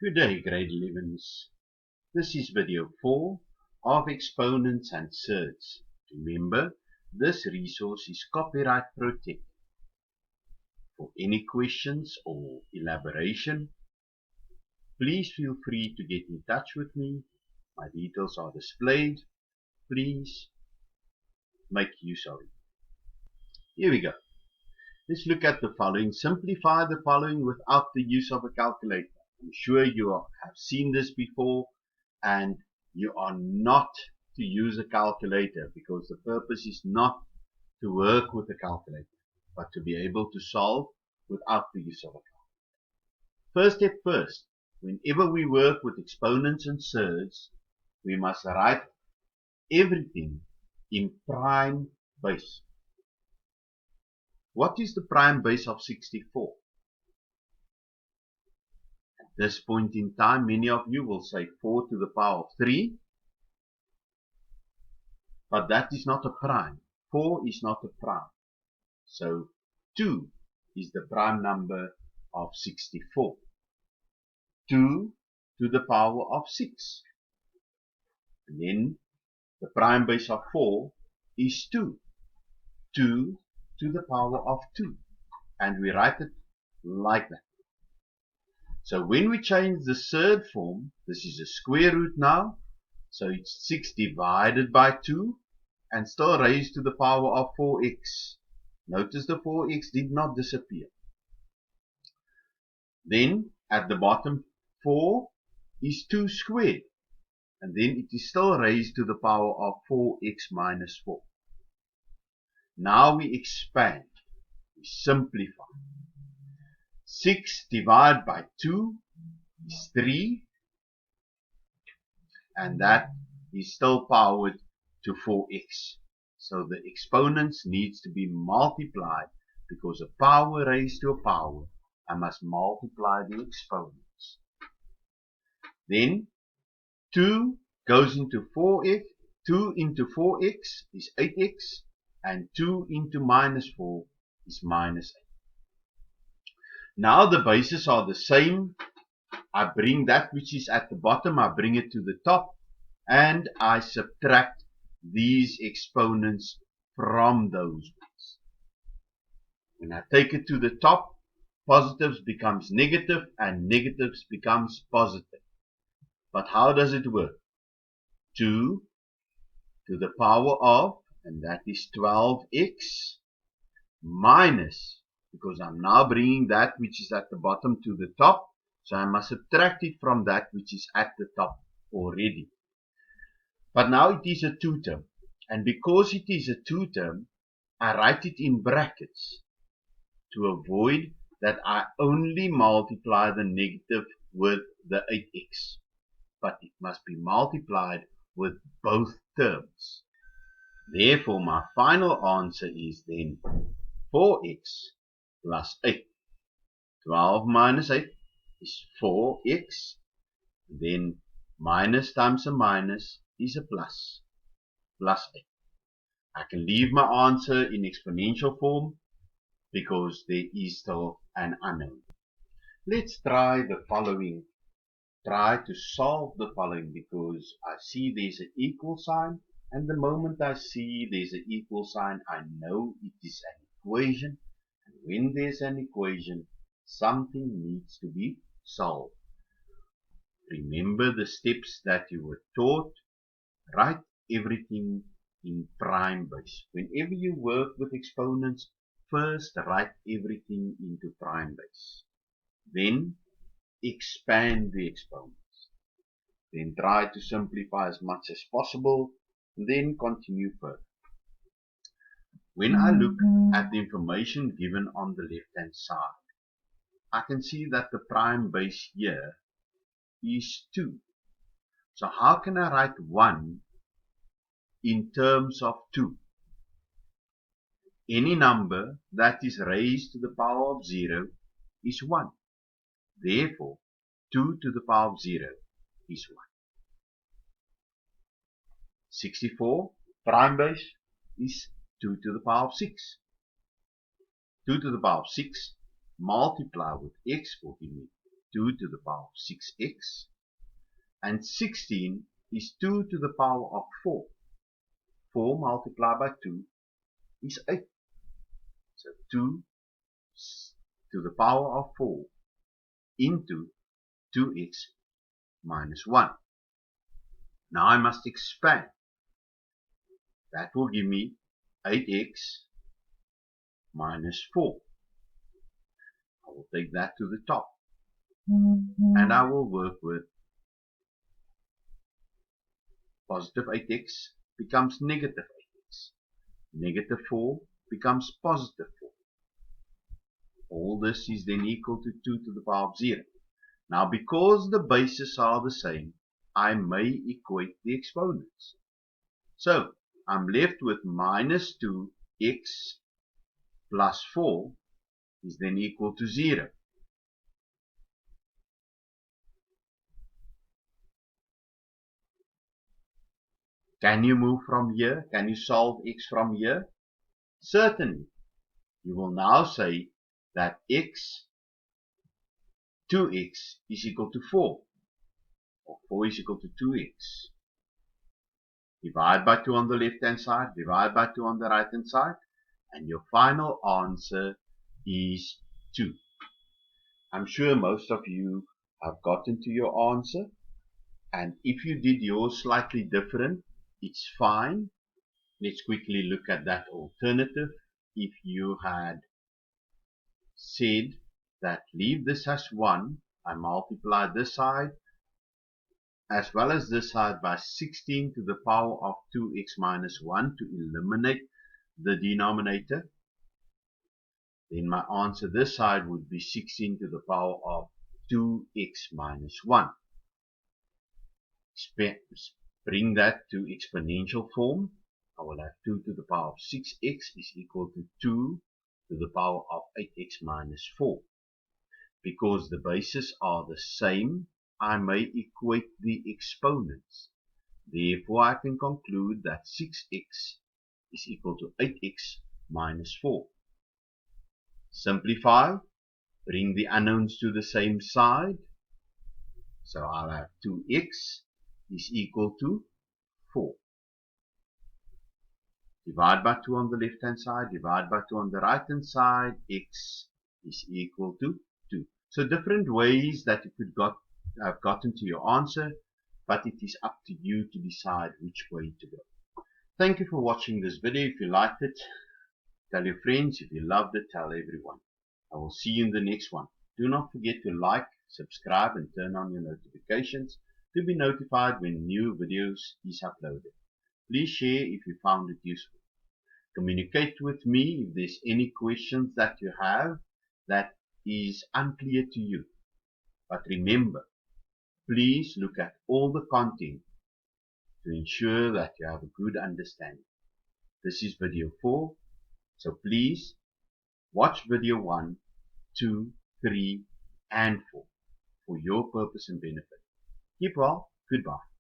Good day, grade 11s. This is video 4 of Exponents and Surds. Remember, this resource is copyright protected. For any questions or elaboration, please feel free to get in touch with me. My details are displayed. Please make use of it. Here we go. Let's look at the following. Simplify the following without the use of a calculator. I'm sure you have seen this before, and you are not to use a calculator because the purpose is not to work with a calculator, but to be able to solve without the use of a calculator. First step first, whenever we work with exponents and surds, we must write everything in prime base. What is the prime base of 64? At this point in time, many of you will say 4 to the power of 3, but that is not a prime. 4 is not a prime. So 2 is the prime number of 64. 2 to the power of 6. And then the prime base of 4 is 2. 2 to the power of 2. And we write it like that. So when we change the surd form, this is a square root now. So it's 6 divided by 2 and still raised to the power of 4x. Notice the 4x did not disappear. Then at the bottom, 4 is 2 squared. And then it is still raised to the power of 4x minus 4. Now we expand. We simplify. 6 divided by 2 is 3. And that is still powered to 4x. So the exponents needs to be multiplied because a power raised to a power, I must multiply the exponents. Then 2 goes into 4x. 2 into 4x is 8x. And 2 into minus 4 is minus 8. Now the bases are the same. I bring that which is at the bottom, I bring it to the top, and I subtract these exponents from those ones. When I take it to the top, positives becomes negative and negatives becomes positive. But how does it work? 2 to the power of, and that is 12x, minus, because I'm now bringing that which is at the bottom to the top, so I must subtract it from that which is at the top already. But now it is a 2 term, and because it is a 2 term, I write it in brackets to avoid that I only multiply the negative with the 8x, but it must be multiplied with both terms. Therefore, my final answer is then 4x plus 8. 12 minus 8 is 4x. Then minus times a minus is a plus. Plus 8. I can leave my answer in exponential form because there is still an unknown. Let's try the following. Try to solve the following because I see there's an equal sign. And the moment I see there's an equal sign, I know it is an equation. And when there's an equation, something needs to be solved. Remember the steps that you were taught. Write everything in prime base. Whenever you work with exponents, first write everything into prime base. Then expand the exponents. Then try to simplify as much as possible. Then continue further. When I look at the information given on the left hand side, I can see that the prime base here is 2. So how can I write 1 in terms of 2? Any number that is raised to the power of 0 is 1. Therefore, 2 to the power of 0 is 1. 64 prime base is 2 to the power of 6. 2 to the power of 6 multiply with x will give me 2 to the power of 6x. And 16 is 2 to the power of 4. 4 multiplied by 2 is 8. So 2 to the power of 4 into 2x minus 1. Now I must expand. That will give me 8x minus 4. I will take that to the top. And I will work with positive 8x becomes negative 8x. Negative 4 becomes positive 4. All this is then equal to 2 to the power of 0. Now because the bases are the same, I may equate the exponents. So I'm left with minus 2x plus 4 is then equal to 0. Can you move from here? Can you solve x from here? Certainly. You will now say that 2x is equal to 4, or 4 is equal to 2x. Divide by 2 on the left hand side, divide by 2 on the right hand side, and your final answer is 2. I'm sure most of you have gotten to your answer, and if you did yours slightly different, it's fine. Let's quickly look at that alternative. If you had said that leave this as 1, I multiply this side as well as this side by 16 to the power of 2x minus 1 to eliminate the denominator, then my answer this side would be 16 to the power of 2x minus 1. Bring that to exponential form. I will have 2 to the power of 6x is equal to 2 to the power of 8x minus 4. Because the bases are the same, I may equate the exponents. Therefore, I can conclude that 6x is equal to 8x minus 4. Simplify, bring the unknowns to the same side. So I'll have 2x is equal to 4. Divide by 2 on the left hand side, divide by 2 on the right hand side, x is equal to 2. So different ways that you could have gotten to your answer, but it is up to you to decide which way to go. Thank you for watching this video. If you liked it, tell your friends. If you loved it, tell everyone. I will see you in the next one. Do not forget to like, subscribe and turn on your notifications to be notified when new videos is uploaded. Please share if you found it useful. Communicate with me if there's any questions that you have that is unclear to you. But remember, please look at all the content to ensure that you have a good understanding. This is video 4, so please watch video 1, 2, 3, and 4 for your purpose and benefit. Keep well. Goodbye.